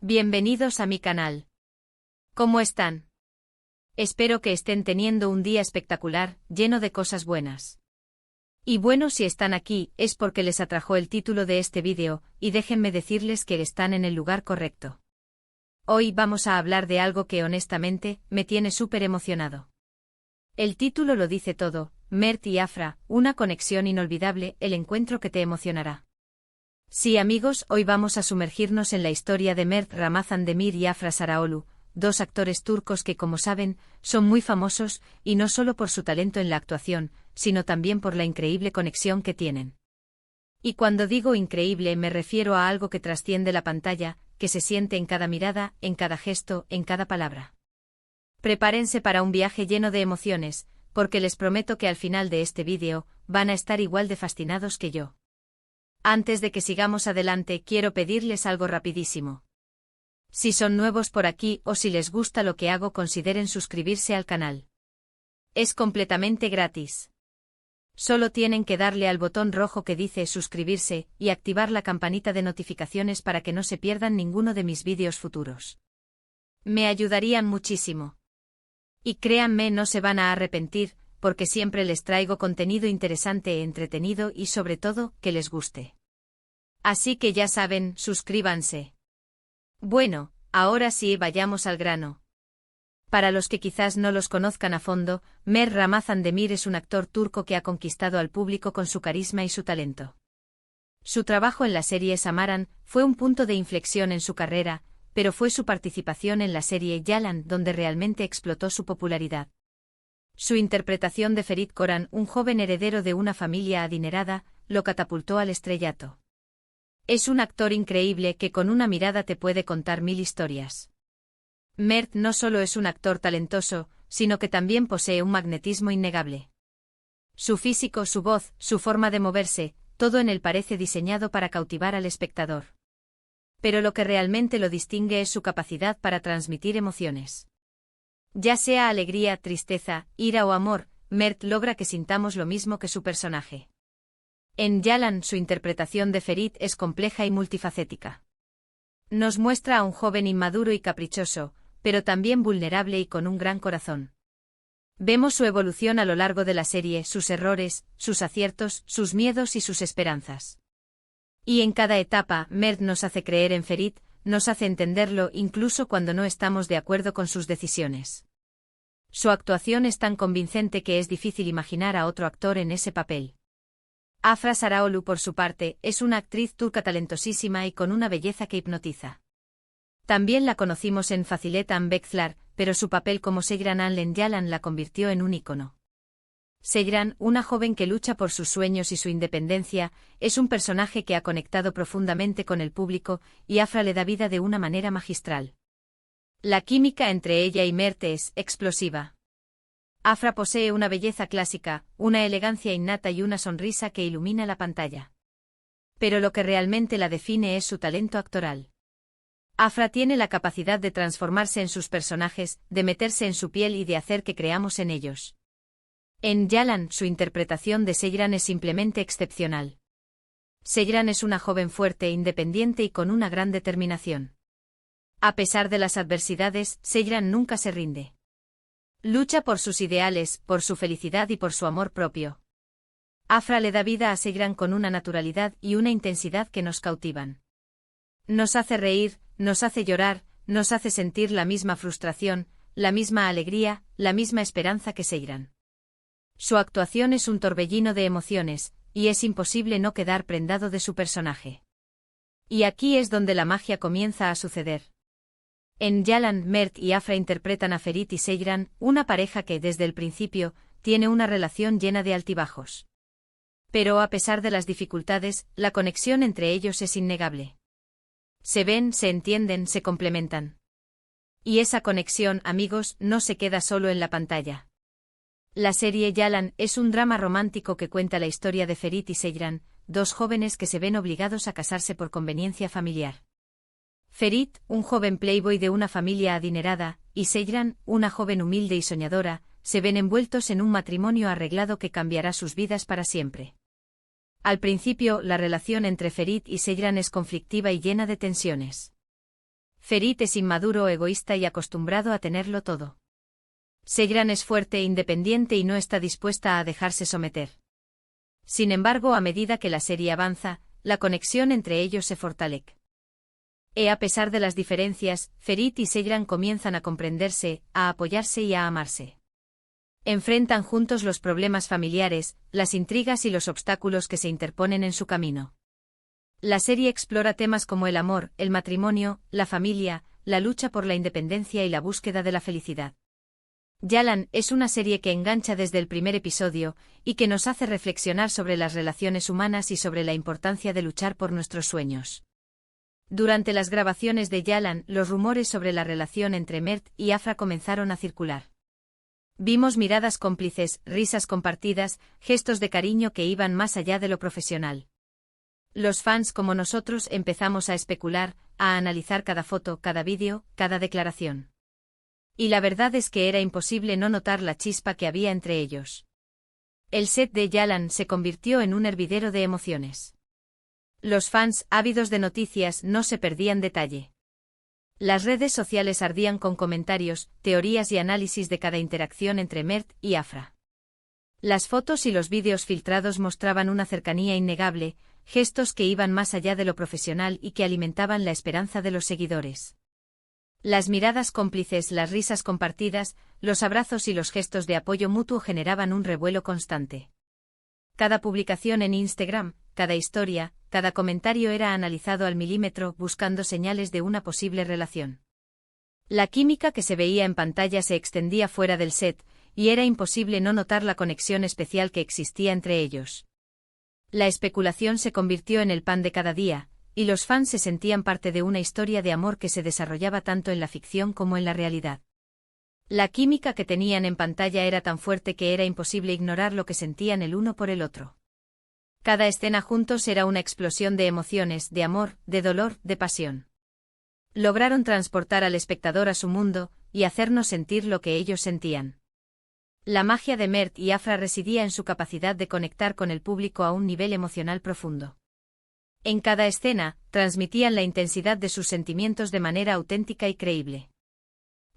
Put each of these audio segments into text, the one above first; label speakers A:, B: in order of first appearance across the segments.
A: Bienvenidos a mi canal. ¿Cómo están? Espero que estén teniendo un día espectacular, lleno de cosas buenas. Y bueno, si están aquí, es porque les atrajo el título de este vídeo, y déjenme decirles que están en el lugar correcto. Hoy vamos a hablar de algo que honestamente, me tiene súper emocionado. El título lo dice todo, Mert y Afra, una conexión inolvidable, el encuentro que te emocionará. Sí amigos, hoy vamos a sumergirnos en la historia de Mert Ramazan-Demir y Afra Sarıoğlu, dos actores turcos que como saben, son muy famosos, y no solo por su talento en la actuación, sino también por la increíble conexión que tienen. Y cuando digo increíble me refiero a algo que trasciende la pantalla, que se siente en cada mirada, en cada gesto, en cada palabra. Prepárense para un viaje lleno de emociones, porque les prometo que al final de este vídeo, van a estar igual de fascinados que yo. Antes de que sigamos adelante, quiero pedirles algo rapidísimo. Si son nuevos por aquí o si les gusta lo que hago, consideren suscribirse al canal. Es completamente gratis. Solo tienen que darle al botón rojo que dice suscribirse y activar la campanita de notificaciones para que no se pierdan ninguno de mis vídeos futuros. Me ayudarían muchísimo. Y créanme, no se van a arrepentir, porque siempre les traigo contenido interesante e entretenido y sobre todo, que les guste. Así que ya saben, suscríbanse. Bueno, ahora sí, vayamos al grano. Para los que quizás no los conozcan a fondo, Mert Ramazan-Demir es un actor turco que ha conquistado al público con su carisma y su talento. Su trabajo en la serie Samaran fue un punto de inflexión en su carrera, pero fue su participación en la serie Yalan donde realmente explotó su popularidad. Su interpretación de Ferit Koran, un joven heredero de una familia adinerada, lo catapultó al estrellato. Es un actor increíble que con una mirada te puede contar 1000 historias. Mert no solo es un actor talentoso, sino que también posee un magnetismo innegable. Su físico, su voz, su forma de moverse, todo en él parece diseñado para cautivar al espectador. Pero lo que realmente lo distingue es su capacidad para transmitir emociones. Ya sea alegría, tristeza, ira o amor, Mert logra que sintamos lo mismo que su personaje. En Yalan, su interpretación de Ferit es compleja y multifacética. Nos muestra a un joven inmaduro y caprichoso, pero también vulnerable y con un gran corazón. Vemos su evolución a lo largo de la serie, sus errores, sus aciertos, sus miedos y sus esperanzas. Y en cada etapa, Mert nos hace creer en Ferit, nos hace entenderlo incluso cuando no estamos de acuerdo con sus decisiones. Su actuación es tan convincente que es difícil imaginar a otro actor en ese papel. Afra Sarıoğlu, por su parte, es una actriz turca talentosísima y con una belleza que hipnotiza. También la conocimos en Fazilet Bekler, pero su papel como Seyran en Yalan la convirtió en un ícono. Seyran, una joven que lucha por sus sueños y su independencia, es un personaje que ha conectado profundamente con el público, y Afra le da vida de una manera magistral. La química entre ella y Mert es explosiva. Afra posee una belleza clásica, una elegancia innata y una sonrisa que ilumina la pantalla. Pero lo que realmente la define es su talento actoral. Afra tiene la capacidad de transformarse en sus personajes, de meterse en su piel y de hacer que creamos en ellos. En Yalan, su interpretación de Seyran es simplemente excepcional. Seyran es una joven fuerte, independiente y con una gran determinación. A pesar de las adversidades, Seyran nunca se rinde. Lucha por sus ideales, por su felicidad y por su amor propio. Afra le da vida a Seyran con una naturalidad y una intensidad que nos cautivan. Nos hace reír, nos hace llorar, nos hace sentir la misma frustración, la misma alegría, la misma esperanza que Seyran. Su actuación es un torbellino de emociones, y es imposible no quedar prendado de su personaje. Y aquí es donde la magia comienza a suceder. En Yalan, Mert y Afra interpretan a Ferit y Seyran, una pareja que desde el principio tiene una relación llena de altibajos. Pero a pesar de las dificultades, la conexión entre ellos es innegable. Se ven, se entienden, se complementan. Y esa conexión, amigos, no se queda solo en la pantalla. La serie Yalan es un drama romántico que cuenta la historia de Ferit y Seyran, dos jóvenes que se ven obligados a casarse por conveniencia familiar. Ferit, un joven playboy de una familia adinerada, y Seyran, una joven humilde y soñadora, se ven envueltos en un matrimonio arreglado que cambiará sus vidas para siempre. Al principio, la relación entre Ferit y Seyran es conflictiva y llena de tensiones. Ferit es inmaduro, egoísta y acostumbrado a tenerlo todo. Seyran es fuerte e independiente y no está dispuesta a dejarse someter. Sin embargo, a medida que la serie avanza, la conexión entre ellos se fortalece. A pesar de las diferencias, Ferit y Seyran comienzan a comprenderse, a apoyarse y a amarse. Enfrentan juntos los problemas familiares, las intrigas y los obstáculos que se interponen en su camino. La serie explora temas como el amor, el matrimonio, la familia, la lucha por la independencia y la búsqueda de la felicidad. Yalan es una serie que engancha desde el primer episodio y que nos hace reflexionar sobre las relaciones humanas y sobre la importancia de luchar por nuestros sueños. Durante las grabaciones de Yalan, los rumores sobre la relación entre Mert y Afra comenzaron a circular. Vimos miradas cómplices, risas compartidas, gestos de cariño que iban más allá de lo profesional. Los fans como nosotros empezamos a especular, a analizar cada foto, cada vídeo, cada declaración. Y la verdad es que era imposible no notar la chispa que había entre ellos. El set de Yalan se convirtió en un hervidero de emociones. Los fans, ávidos de noticias, no se perdían detalle. Las redes sociales ardían con comentarios, teorías y análisis de cada interacción entre Mert y Afra. Las fotos y los vídeos filtrados mostraban una cercanía innegable, gestos que iban más allá de lo profesional y que alimentaban la esperanza de los seguidores. Las miradas cómplices, las risas compartidas, los abrazos y los gestos de apoyo mutuo generaban un revuelo constante. Cada publicación en Instagram, cada historia, cada comentario era analizado al milímetro, buscando señales de una posible relación. La química que se veía en pantalla se extendía fuera del set, y era imposible no notar la conexión especial que existía entre ellos. La especulación se convirtió en el pan de cada día, y los fans se sentían parte de una historia de amor que se desarrollaba tanto en la ficción como en la realidad. La química que tenían en pantalla era tan fuerte que era imposible ignorar lo que sentían el uno por el otro. Cada escena juntos era una explosión de emociones, de amor, de dolor, de pasión. Lograron transportar al espectador a su mundo, y hacernos sentir lo que ellos sentían. La magia de Mert y Afra residía en su capacidad de conectar con el público a un nivel emocional profundo. En cada escena, transmitían la intensidad de sus sentimientos de manera auténtica y creíble.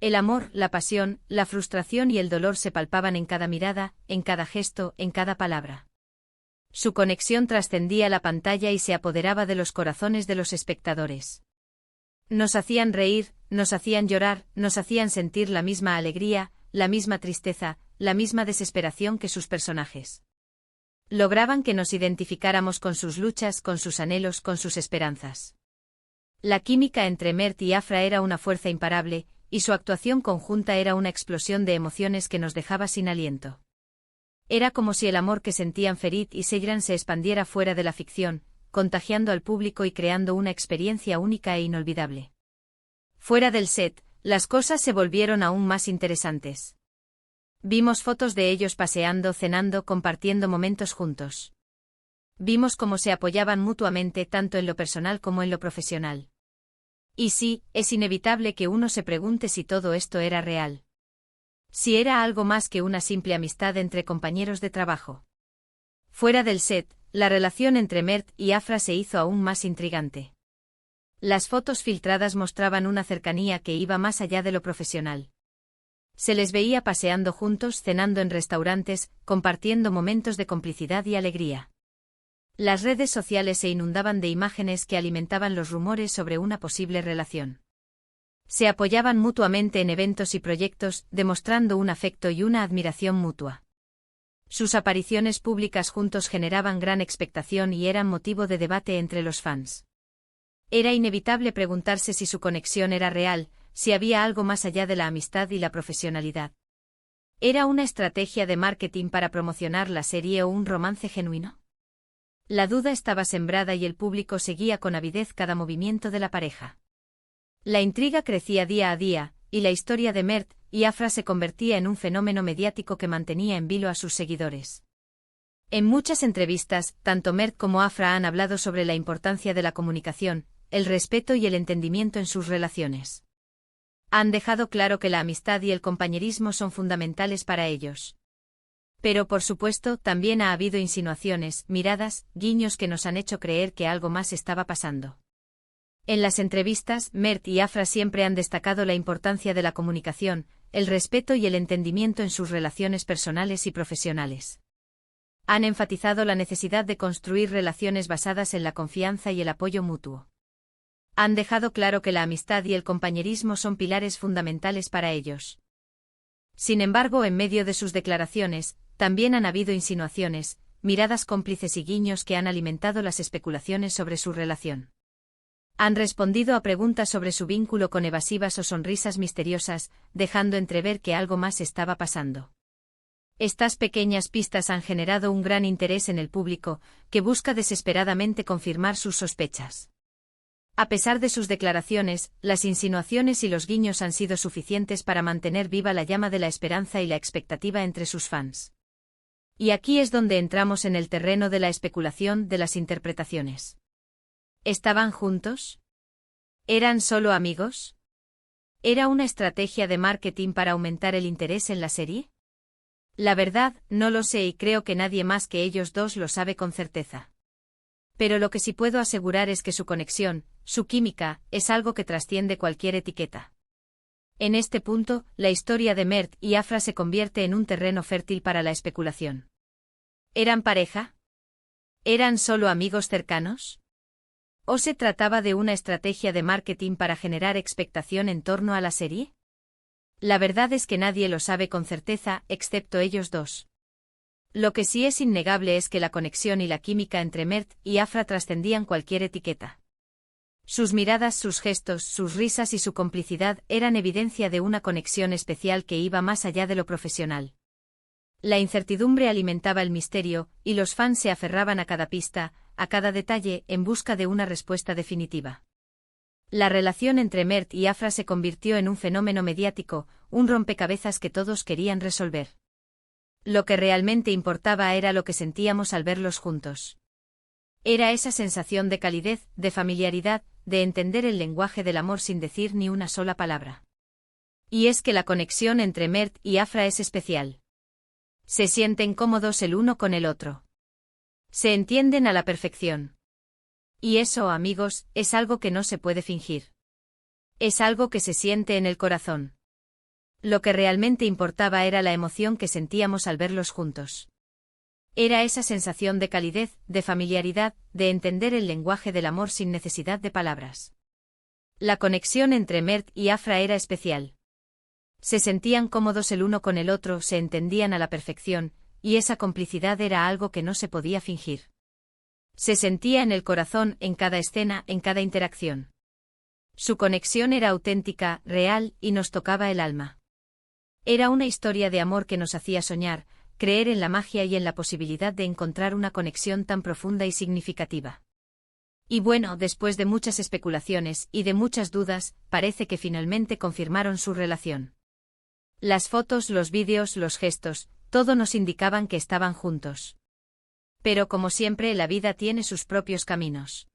A: El amor, la pasión, la frustración y el dolor se palpaban en cada mirada, en cada gesto, en cada palabra. Su conexión trascendía la pantalla y se apoderaba de los corazones de los espectadores. Nos hacían reír, nos hacían llorar, nos hacían sentir la misma alegría, la misma tristeza, la misma desesperación que sus personajes. Lograban que nos identificáramos con sus luchas, con sus anhelos, con sus esperanzas. La química entre Mert y Afra era una fuerza imparable, y su actuación conjunta era una explosión de emociones que nos dejaba sin aliento. Era como si el amor que sentían Ferit y Seyran se expandiera fuera de la ficción, contagiando al público y creando una experiencia única e inolvidable. Fuera del set, las cosas se volvieron aún más interesantes. Vimos fotos de ellos paseando, cenando, compartiendo momentos juntos. Vimos cómo se apoyaban mutuamente tanto en lo personal como en lo profesional. Y sí, es inevitable que uno se pregunte si todo esto era real. Si era algo más que una simple amistad entre compañeros de trabajo. Fuera del set, la relación entre Mert y Afra se hizo aún más intrigante. Las fotos filtradas mostraban una cercanía que iba más allá de lo profesional. Se les veía paseando juntos, cenando en restaurantes, compartiendo momentos de complicidad y alegría. Las redes sociales se inundaban de imágenes que alimentaban los rumores sobre una posible relación. Se apoyaban mutuamente en eventos y proyectos, demostrando un afecto y una admiración mutua. Sus apariciones públicas juntos generaban gran expectación y eran motivo de debate entre los fans. Era inevitable preguntarse si su conexión era real, si había algo más allá de la amistad y la profesionalidad. ¿Era una estrategia de marketing para promocionar la serie o un romance genuino? La duda estaba sembrada y el público seguía con avidez cada movimiento de la pareja. La intriga crecía día a día, y la historia de Mert y Afra se convertía en un fenómeno mediático que mantenía en vilo a sus seguidores. En muchas entrevistas, tanto Mert como Afra han hablado sobre la importancia de la comunicación, el respeto y el entendimiento en sus relaciones. Han dejado claro que la amistad y el compañerismo son fundamentales para ellos. Pero por supuesto, también ha habido insinuaciones, miradas, guiños que nos han hecho creer que algo más estaba pasando. En las entrevistas, Mert y Afra siempre han destacado la importancia de la comunicación, el respeto y el entendimiento en sus relaciones personales y profesionales. Han enfatizado la necesidad de construir relaciones basadas en la confianza y el apoyo mutuo. Han dejado claro que la amistad y el compañerismo son pilares fundamentales para ellos. Sin embargo, en medio de sus declaraciones, también han habido insinuaciones, miradas cómplices y guiños que han alimentado las especulaciones sobre su relación. Han respondido a preguntas sobre su vínculo con evasivas o sonrisas misteriosas, dejando entrever que algo más estaba pasando. Estas pequeñas pistas han generado un gran interés en el público, que busca desesperadamente confirmar sus sospechas. A pesar de sus declaraciones, las insinuaciones y los guiños han sido suficientes para mantener viva la llama de la esperanza y la expectativa entre sus fans. Y aquí es donde entramos en el terreno de la especulación, de las interpretaciones. ¿Estaban juntos? ¿Eran solo amigos? ¿Era una estrategia de marketing para aumentar el interés en la serie? La verdad, no lo sé y creo que nadie más que ellos dos lo sabe con certeza. Pero lo que sí puedo asegurar es que su conexión, su química, es algo que trasciende cualquier etiqueta. En este punto, la historia de Mert y Afra se convierte en un terreno fértil para la especulación. ¿Eran pareja? ¿Eran solo amigos cercanos? ¿O se trataba de una estrategia de marketing para generar expectación en torno a la serie? La verdad es que nadie lo sabe con certeza, excepto ellos dos. Lo que sí es innegable es que la conexión y la química entre Mert y Afra trascendían cualquier etiqueta. Sus miradas, sus gestos, sus risas y su complicidad eran evidencia de una conexión especial que iba más allá de lo profesional. La incertidumbre alimentaba el misterio, y los fans se aferraban a cada pista, a cada detalle, en busca de una respuesta definitiva. La relación entre Mert y Afra se convirtió en un fenómeno mediático, un rompecabezas que todos querían resolver. Lo que realmente importaba era lo que sentíamos al verlos juntos. Era esa sensación de calidez, de familiaridad, de entender el lenguaje del amor sin decir ni una sola palabra. Y es que la conexión entre Mert y Afra es especial. Se sienten cómodos el uno con el otro. Se entienden a la perfección. Y eso, amigos, es algo que no se puede fingir. Es algo que se siente en el corazón. Lo que realmente importaba era la emoción que sentíamos al verlos juntos. Era esa sensación de calidez, de familiaridad, de entender el lenguaje del amor sin necesidad de palabras. La conexión entre Mert y Afra era especial. Se sentían cómodos el uno con el otro, se entendían a la perfección, y esa complicidad era algo que no se podía fingir. Se sentía en el corazón, en cada escena, en cada interacción. Su conexión era auténtica, real, y nos tocaba el alma. Era una historia de amor que nos hacía soñar, creer en la magia y en la posibilidad de encontrar una conexión tan profunda y significativa. Y bueno, después de muchas especulaciones y de muchas dudas, parece que finalmente confirmaron su relación. Las fotos, los vídeos, los gestos, todo nos indicaban que estaban juntos. Pero como siempre, la vida tiene sus propios caminos.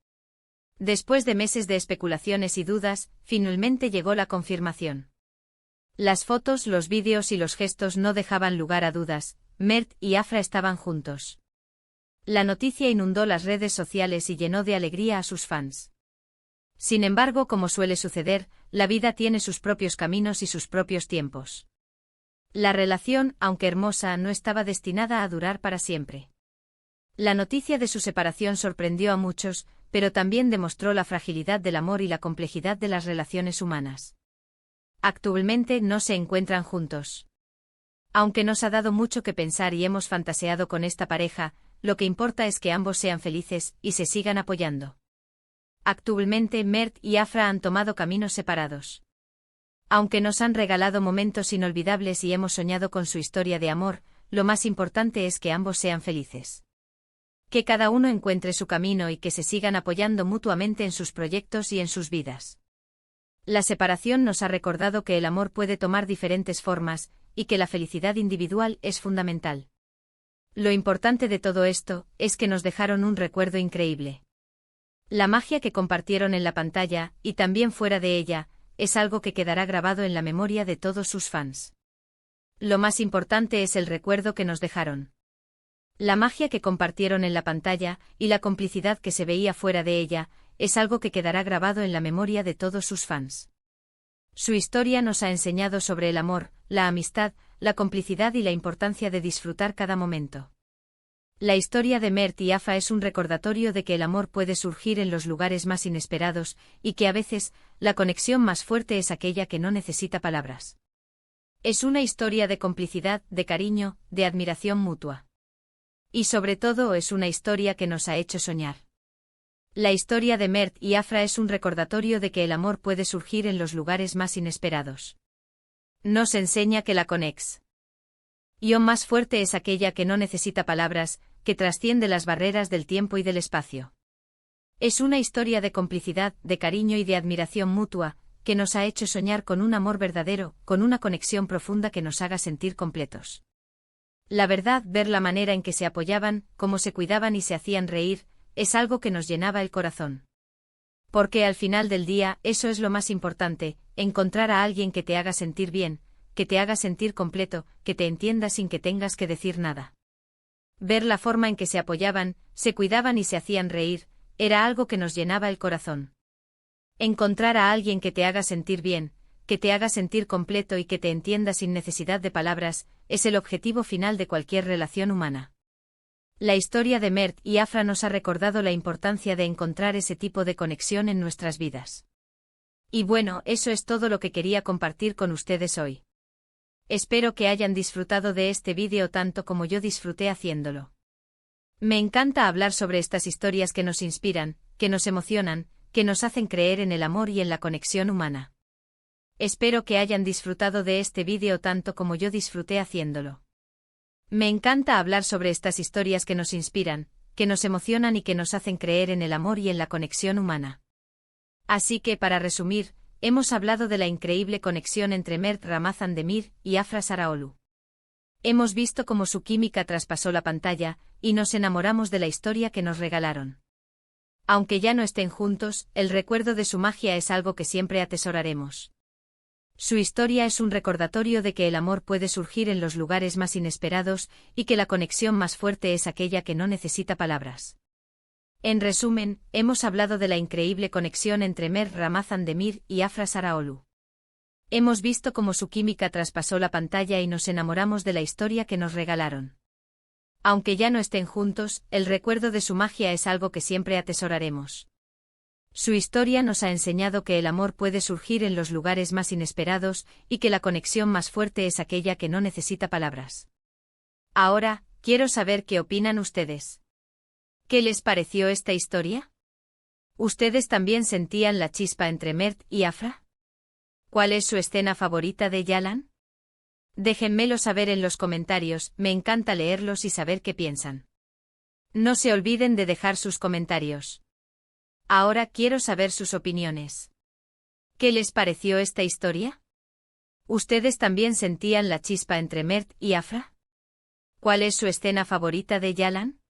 A: Después de meses de especulaciones y dudas, finalmente llegó la confirmación. Las fotos, los vídeos y los gestos no dejaban lugar a dudas, Mert y Afra estaban juntos. La noticia inundó las redes sociales y llenó de alegría a sus fans. Sin embargo, como suele suceder, la vida tiene sus propios caminos y sus propios tiempos. La relación, aunque hermosa, no estaba destinada a durar para siempre. La noticia de su separación sorprendió a muchos, pero también demostró la fragilidad del amor y la complejidad de las relaciones humanas. Actualmente no se encuentran juntos. Aunque nos ha dado mucho que pensar y hemos fantaseado con esta pareja, lo que importa es que ambos sean felices y se sigan apoyando. Actualmente Mert y Afra han tomado caminos separados. Aunque nos han regalado momentos inolvidables y hemos soñado con su historia de amor, lo más importante es que ambos sean felices. Que cada uno encuentre su camino y que se sigan apoyando mutuamente en sus proyectos y en sus vidas. La separación nos ha recordado que el amor puede tomar diferentes formas, y que la felicidad individual es fundamental. Lo importante de todo esto es que nos dejaron un recuerdo increíble. La magia que compartieron en la pantalla, y también fuera de ella, es algo que quedará grabado en la memoria de todos sus fans. Lo más importante es el recuerdo que nos dejaron. La magia que compartieron en la pantalla, y la complicidad que se veía fuera de ella, es algo que quedará grabado en la memoria de todos sus fans. Su historia nos ha enseñado sobre el amor, la amistad, la complicidad y la importancia de disfrutar cada momento. La historia de Mert y Afa es un recordatorio de que el amor puede surgir en los lugares más inesperados, y que a veces, la conexión más fuerte es aquella que no necesita palabras. Es una historia de complicidad, de cariño, de admiración mutua. Y sobre todo es una historia que nos ha hecho soñar. La historia de Mert y Afra es un recordatorio de que el amor puede surgir en los lugares más inesperados. Nos enseña que la conexión más fuerte es aquella que no necesita palabras, que trasciende las barreras del tiempo y del espacio. Es una historia de complicidad, de cariño y de admiración mutua, que nos ha hecho soñar con un amor verdadero, con una conexión profunda que nos haga sentir completos. La verdad, ver la manera en que se apoyaban, cómo se cuidaban y se hacían reír, es algo que nos llenaba el corazón. Porque al final del día, eso es lo más importante, encontrar a alguien que te haga sentir bien, que te haga sentir completo, que te entienda sin que tengas que decir nada. Ver la forma en que se apoyaban, se cuidaban y se hacían reír, era algo que nos llenaba el corazón. Encontrar a alguien que te haga sentir bien, que te haga sentir completo y que te entienda sin necesidad de palabras, es el objetivo final de cualquier relación humana. La historia de Mert y Afra nos ha recordado la importancia de encontrar ese tipo de conexión en nuestras vidas. Y bueno, eso es todo lo que quería compartir con ustedes hoy. Espero que hayan disfrutado de este vídeo tanto como yo disfruté haciéndolo. Me encanta hablar sobre estas historias que nos inspiran, que nos emocionan, que nos hacen creer en el amor y en la conexión humana. Espero que hayan disfrutado de este vídeo tanto como yo disfruté haciéndolo. Me encanta hablar sobre estas historias que nos inspiran, que nos emocionan y que nos hacen creer en el amor y en la conexión humana. Así que, para resumir, hemos hablado de la increíble conexión entre Mert Ramazan Demir y Afra Saraolu. Hemos visto cómo su química traspasó la pantalla, y nos enamoramos de la historia que nos regalaron. Aunque ya no estén juntos, el recuerdo de su magia es algo que siempre atesoraremos. Su historia es un recordatorio de que el amor puede surgir en los lugares más inesperados, y que la conexión más fuerte es aquella que no necesita palabras. En resumen, hemos hablado de la increíble conexión entre Mert Ramazan Demir y Afra Saraolu. Hemos visto cómo su química traspasó la pantalla y nos enamoramos de la historia que nos regalaron. Aunque ya no estén juntos, el recuerdo de su magia es algo que siempre atesoraremos. Su historia nos ha enseñado que el amor puede surgir en los lugares más inesperados, y que la conexión más fuerte es aquella que no necesita palabras. Ahora, quiero saber qué opinan ustedes. ¿Qué les pareció esta historia? ¿Ustedes también sentían la chispa entre Mert y Afra? ¿Cuál es su escena favorita de Yalan? Déjenmelo saber en los comentarios, me encanta leerlos y saber qué piensan. No se olviden de dejar sus comentarios. Ahora quiero saber sus opiniones. ¿Qué les pareció esta historia? ¿Ustedes también sentían la chispa entre Mert y Afra? ¿Cuál es su escena favorita de Yalan?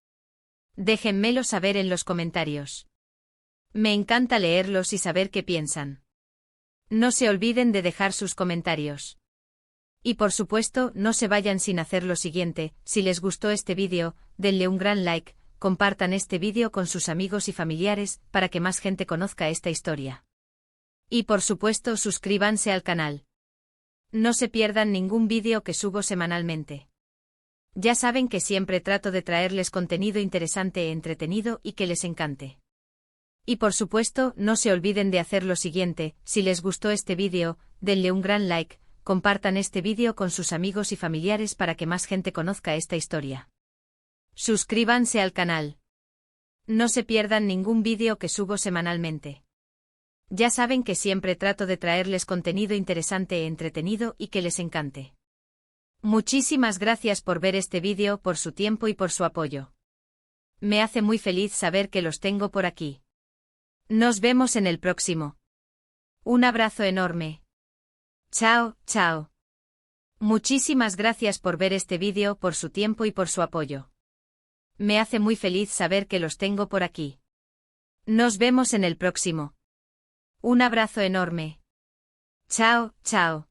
A: Déjenmelo saber en los comentarios. Me encanta leerlos y saber qué piensan. No se olviden de dejar sus comentarios. Y por supuesto, no se vayan sin hacer lo siguiente: si les gustó este vídeo, denle un gran like, compartan este vídeo con sus amigos y familiares, para que más gente conozca esta historia. Y por supuesto, suscríbanse al canal. No se pierdan ningún vídeo que subo semanalmente. Ya saben que siempre trato de traerles contenido interesante e entretenido y que les encante. Y por supuesto, no se olviden de hacer lo siguiente: si les gustó este vídeo, denle un gran like, compartan este vídeo con sus amigos y familiares para que más gente conozca esta historia. Suscríbanse al canal. No se pierdan ningún vídeo que subo semanalmente. Ya saben que siempre trato de traerles contenido interesante e entretenido y que les encante. Muchísimas gracias por ver este vídeo, por su tiempo y por su apoyo. Me hace muy feliz saber que los tengo por aquí. Nos vemos en el próximo. Un abrazo enorme. Chao, chao. Muchísimas gracias por ver este vídeo, por su tiempo y por su apoyo. Me hace muy feliz saber que los tengo por aquí. Nos vemos en el próximo. Un abrazo enorme. Chao, chao.